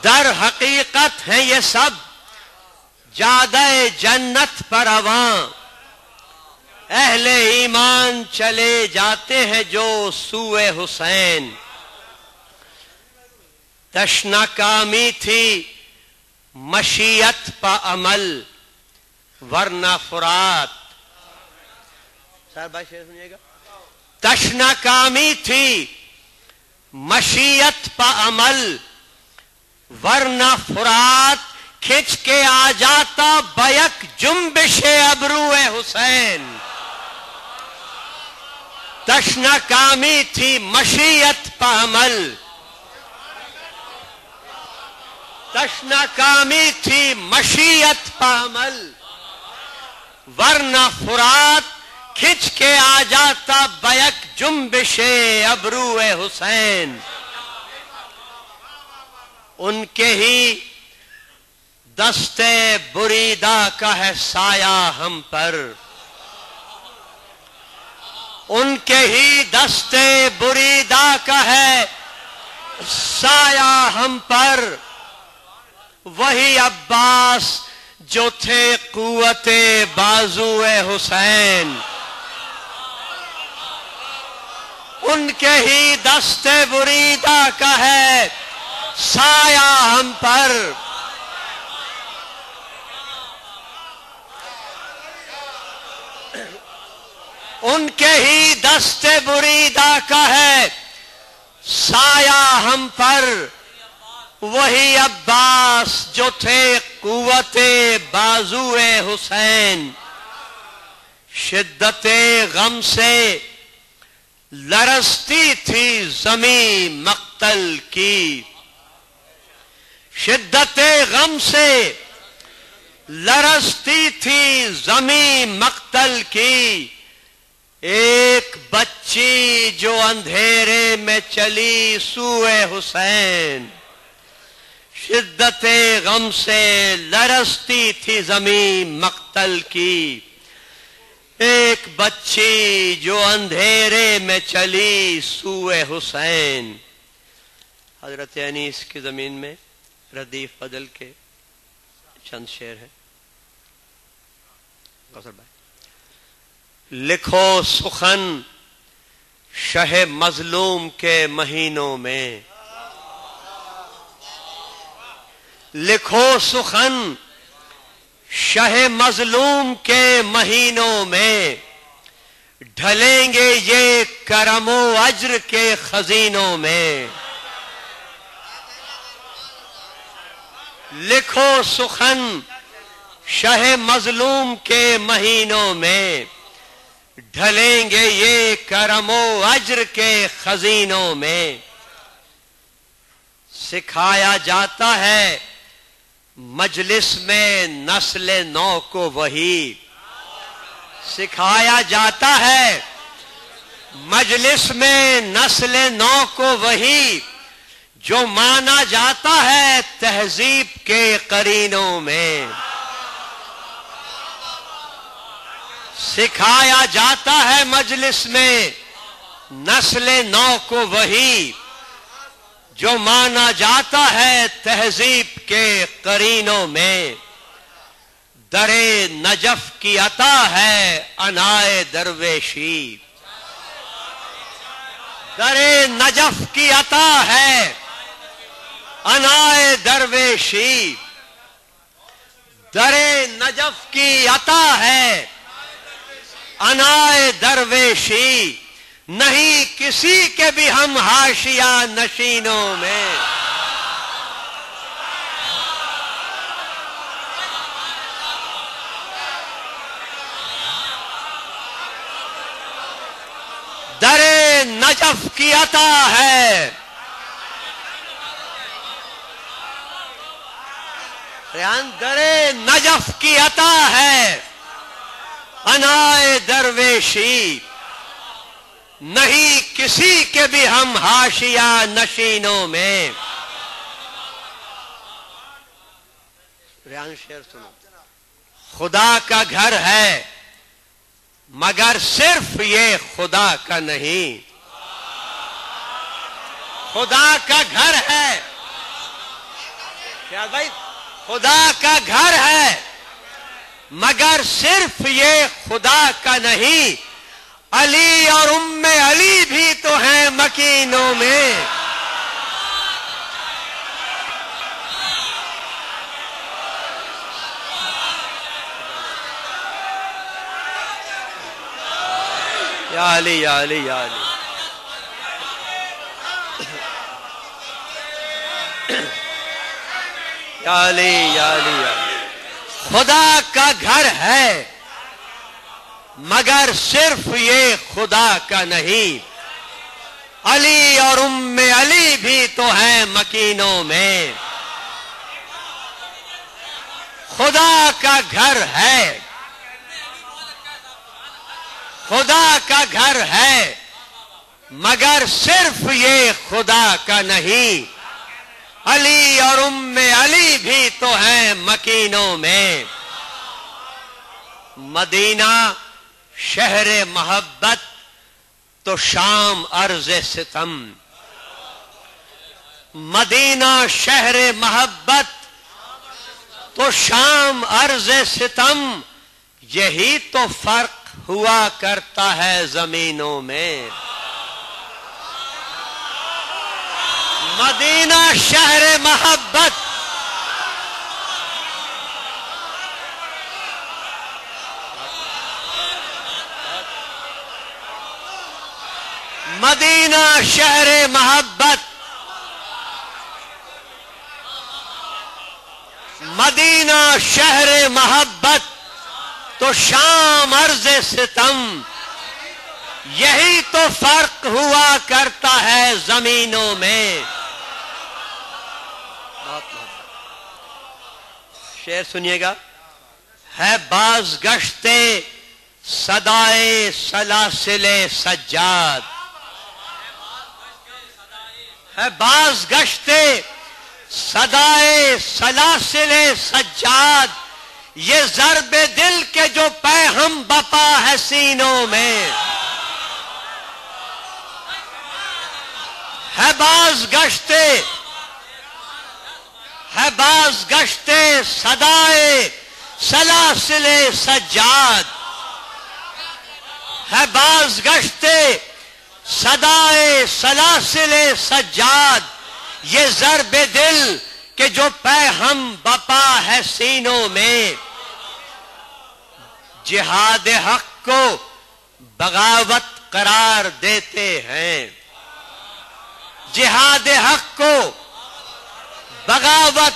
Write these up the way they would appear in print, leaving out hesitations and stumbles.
در حقیقت ہیں یہ سب جادہ جنت پر رواں، اہل ایمان چلے جاتے ہیں جو سوئے حسین۔ تشنا کامی تھی مشیت پا عمل ورنہ فرات۔ سر بھائی شعر سنیے گا۔ تشنا کامی تھی مشیت پا عمل ورنہ فرات، کھچ کے آ جاتا بیک جنبش ابرو حسین۔ تشنا کامی تھی مشیت پا عمل، تشنا کامی تھی مشیت پا عمل ورنہ فرات، کھچ کے آ جاتا بیک جنبش ابرو حسین۔ ان کے ہی دستے بریدہ کا ہے سایہ ہم پر، ان کے ہی دستے بریدہ کا ہے سایہ ہم پر، وہی عباس جو تھے قوت بازو حسین۔ ان کے ہی دستے بریدہ کا ہے سایہ ہم پر، ان کے ہی دستے بریدہ کا ہے سایہ ہم پر، وہی عباس جو تھے قوت بازو حسین۔ شدت غم سے لرزتی تھی زمین مقتل کی، شدت غم سے لرزتی تھی زمین مقتل کی، ایک بچی جو اندھیرے میں چلی سوئے حسین۔ شدت غم سے لرزتی تھی زمین مقتل کی، ایک بچی جو اندھیرے میں چلی سوئے حسین۔ حضرت انیس کی زمین میں ردیف بدل کے چند شعر ہیں۔ کوثر بھائی، لکھو سخن شہ مظلوم کے مہینوں میں، لکھو سخن شہ مظلوم کے مہینوں میں، ڈھلیں گے یہ کرم و اجر کے خزینوں میں۔ لکھو سخن شہ مظلوم کے مہینوں میں، ڈھلیں گے یہ کرم و اجر کے خزینوں میں۔ سکھایا جاتا ہے مجلس میں نسل نو کو وہی، سکھایا جاتا ہے مجلس میں نسل نو کو وہی، جو مانا جاتا ہے تہذیب کے قرینوں میں۔ سکھایا جاتا ہے مجلس میں نسل نو کو وہی، جو مانا جاتا ہے تہذیب کے قرینوں میں۔ در نجف کی عطا ہے انائے درویشی، در نجف کی عطا ہے انائے درویشی، در نجف کی عطا ہے انائے درویشی، نہیں کسی کے بھی ہم حاشیہ نشینوں میں۔ در نجف کی عطا ہے، در نجف کی عطا ہے انائے درویشی، نہیں کسی کے بھی ہم حاشیہ نشینوں میں۔ ریان شعر سنو۔ خدا کا گھر ہے مگر صرف یہ خدا کا نہیں، خدا کا گھر ہے کیا بھائی؟ خدا کا گھر ہے مگر صرف یہ خدا کا نہیں، علی اور ام علی بھی تو ہیں مکینوں میں۔ یا علی یا علی یا علی، یا علی یا علی یا علی۔ خدا کا گھر ہے مگر صرف یہ خدا کا نہیں، علی اور ام علی بھی تو ہیں مکینوں میں۔ خدا کا گھر ہے، خدا کا گھر ہے مگر صرف یہ خدا کا نہیں، علی اور ام علی بھی تو ہیں مکینوں میں۔ مدینہ شہر محبت تو شام عرض ستم، مدینہ شہر محبت تو شام عرض ستم، یہی تو فرق ہوا کرتا ہے زمینوں میں۔ مدینہ شہر محبت، مدینہ شہر محبت، مدینہ شہر محبت تو شام عرض ستم، یہی تو فرق ہوا کرتا ہے زمینوں میں۔ شعر سنیے گا۔ ہے باز گشتے صدائے سلاسل سجاد، ہے باز گشتے صدائے سلاسل سجاد، یہ ضرب دل کے جو پے ہم بپا ہے سینوں میں۔ ہے باز گشتے، ہے باز گشتے صدائے سلاسل سجاد، ہے باز گشتے صدائے سلاسل سجاد، یہ ضرب دل کہ جو پے ہم بپا ہے سینوں میں۔ جہاد حق کو بغاوت قرار دیتے ہیں، جہاد حق کو بغاوت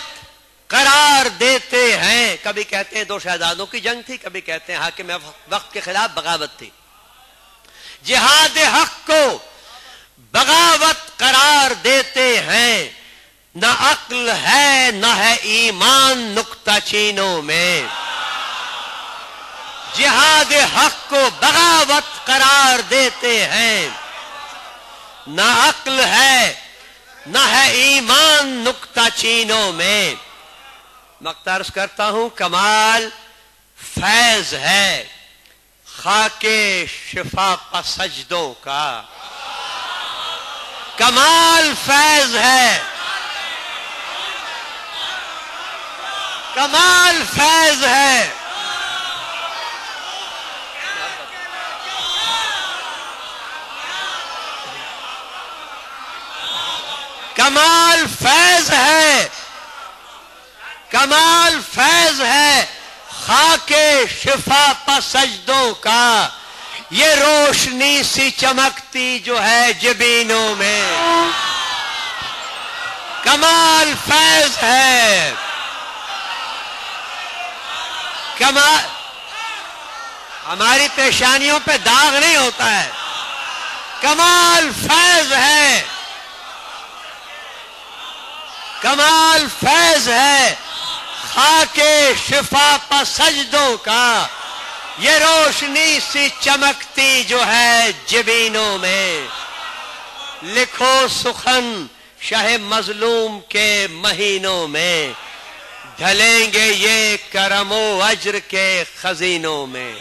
قرار دیتے ہیں۔ کبھی کہتے ہیں دو شہزادوں کی جنگ تھی، کبھی کہتے ہیں حاکم وقت کے خلاف بغاوت تھی۔ جہاد حق کو بغاوت قرار دیتے ہیں، نہ عقل ہے نہ ہے ایمان نکتہ چینوں میں۔ جہاد حق کو بغاوت قرار دیتے ہیں، نہ عقل ہے نہ ہے ایمان نکتہ چینوں میں۔ مقترض کرتا ہوں، کمال فیض ہے خاک شفا پا سجدوں کا، کمال فیض ہے، کمال فیض ہے، کمال فیض ہے، کمال فیض ہے خاک شفا پا سجدوں کا، یہ روشنی سی چمکتی جو ہے جبینوں میں۔ کمال فیض ہے، کمال، ہماری پیشانیوں پہ داغ نہیں ہوتا ہے، کمال فیض ہے، کمال فیض ہے خاک شفا پا سجدوں کا، یہ روشنی سی چمکتی جو ہے جبینوں میں۔ لکھو سخن شہ مظلوم کے مہینوں میں، ڈھلیں گے یہ کرم و اجر کے خزینوں میں۔